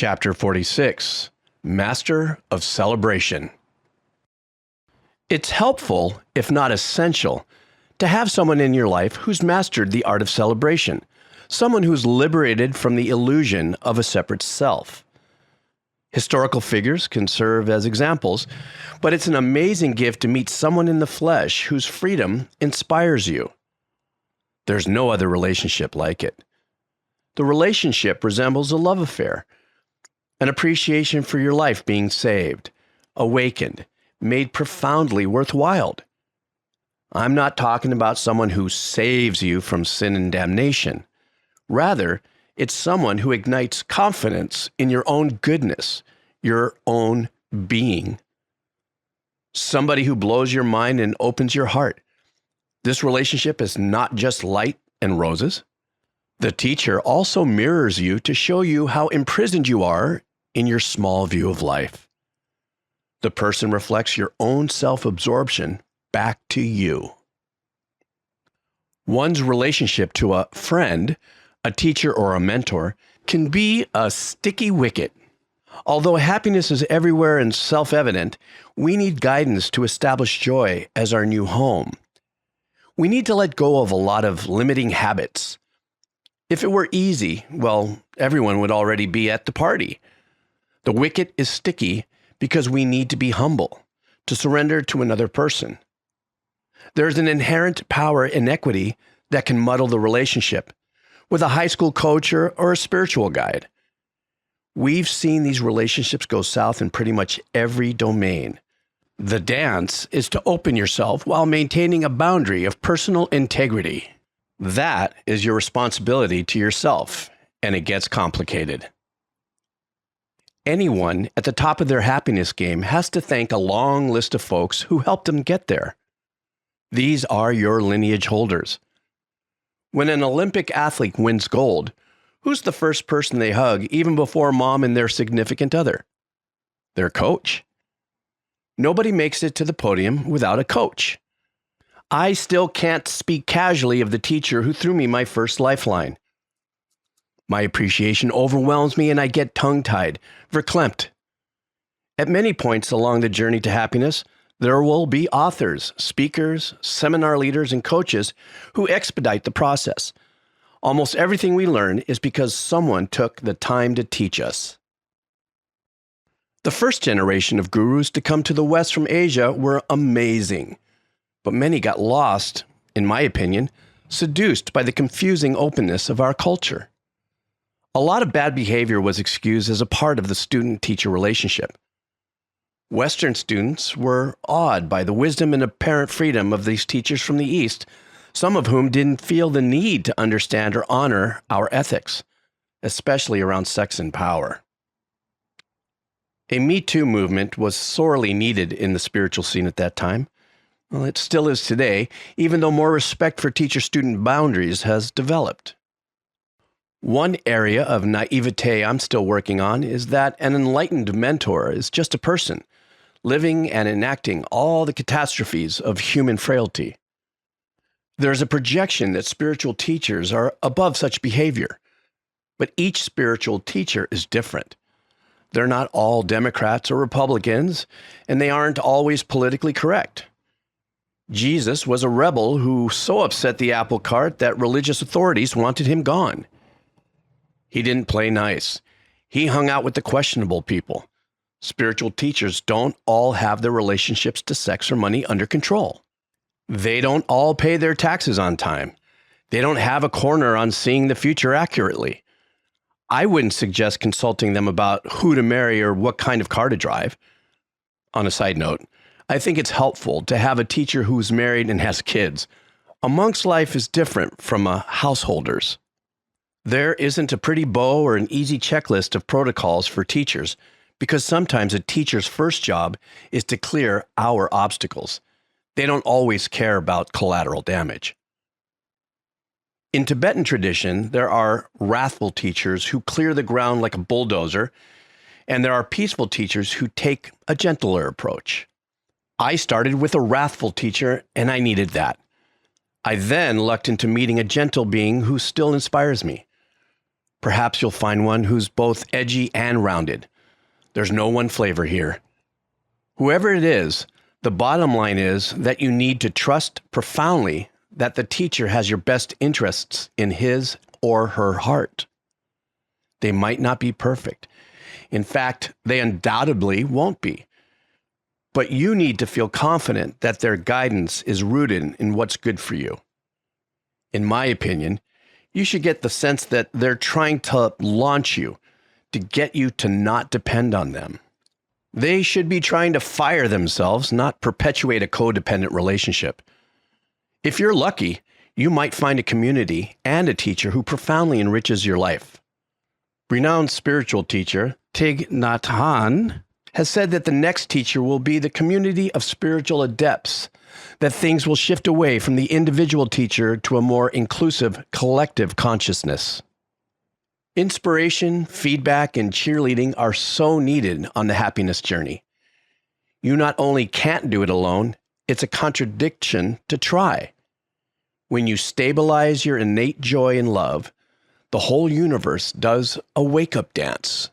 Chapter 46, Master of Celebration. It's helpful, if not essential, to have someone in your life who's mastered the art of celebration, someone who's liberated from the illusion of a separate self. Historical figures can serve as examples, but it's an amazing gift to meet someone in the flesh whose freedom inspires you. There's no other relationship like it. The relationship resembles a love affair, an appreciation for your life being saved, awakened, made profoundly worthwhile. I'm not talking about someone who saves you from sin and damnation. Rather, it's someone who ignites confidence in your own goodness, your own being. Somebody who blows your mind and opens your heart. This relationship is not just light and roses. The teacher also mirrors you to show you how imprisoned you are in your small view of life. The person reflects your own self-absorption back to you. One's relationship to a friend, a teacher, or a mentor can be a sticky wicket. Although happiness is everywhere and self-evident, we need guidance to establish joy as our new home. We need to let go of a lot of limiting habits. If it were easy, well, everyone would already be at the party. The wicket is sticky because we need to be humble, to surrender to another person. There's an inherent power in equity that can muddle the relationship with a high school coach or a spiritual guide. We've seen these relationships go south in pretty much every domain. The dance is to open yourself while maintaining a boundary of personal integrity. That is your responsibility to yourself, and it gets complicated. Anyone at the top of their happiness game has to thank a long list of folks who helped them get there. These are your lineage holders. When an Olympic athlete wins gold, who's the first person they hug even before mom and their significant other? Their coach. Nobody makes it to the podium without a coach. I still can't speak casually of the teacher who threw me my first lifeline. My appreciation overwhelms me and I get tongue-tied, verklempt. At many points along the journey to happiness, there will be authors, speakers, seminar leaders, and coaches who expedite the process. Almost everything we learn is because someone took the time to teach us. The first generation of gurus to come to the West from Asia were amazing. But many got lost, in my opinion, seduced by the confusing openness of our culture. A lot of bad behavior was excused as a part of the student-teacher relationship. Western students were awed by the wisdom and apparent freedom of these teachers from the East, some of whom didn't feel the need to understand or honor our ethics, especially around sex and power. A Me Too movement was sorely needed in the spiritual scene at that time. Well, it still is today, even though more respect for teacher-student boundaries has developed. One area of naivete I'm still working on is that an enlightened mentor is just a person, living and enacting all the catastrophes of human frailty. There's a projection that spiritual teachers are above such behavior, but each spiritual teacher is different. They're not all Democrats or Republicans, and they aren't always politically correct. Jesus was a rebel who so upset the apple cart that religious authorities wanted him gone. He didn't play nice. He hung out with the questionable people. Spiritual teachers don't all have their relationships to sex or money under control. They don't all pay their taxes on time. They don't have a corner on seeing the future accurately. I wouldn't suggest consulting them about who to marry or what kind of car to drive. On a side note, I think it's helpful to have a teacher who's married and has kids. A monk's life is different from a householder's. There isn't a pretty bow or an easy checklist of protocols for teachers, because sometimes a teacher's first job is to clear our obstacles. They don't always care about collateral damage. In Tibetan tradition, there are wrathful teachers who clear the ground like a bulldozer, and there are peaceful teachers who take a gentler approach. I started with a wrathful teacher, and I needed that. I then lucked into meeting a gentle being who still inspires me. Perhaps you'll find one who's both edgy and rounded. There's no one flavor here. Whoever it is, the bottom line is that you need to trust profoundly that the teacher has your best interests in his or her heart. They might not be perfect. In fact, they undoubtedly won't be. But you need to feel confident that their guidance is rooted in what's good for you. In my opinion, you should get the sense that they're trying to launch you, to get you to not depend on them. They should be trying to fire themselves, not perpetuate a codependent relationship. If you're lucky, you might find a community and a teacher who profoundly enriches your life. Renowned spiritual teacher Thich Nhat Hanh has said that the next teacher will be the community of spiritual adepts, that things will shift away from the individual teacher to a more inclusive collective consciousness. Inspiration, feedback, and cheerleading are so needed on the happiness journey. You not only can't do it alone, it's a contradiction to try. When you stabilize your innate joy and love, the whole universe does a wake-up dance.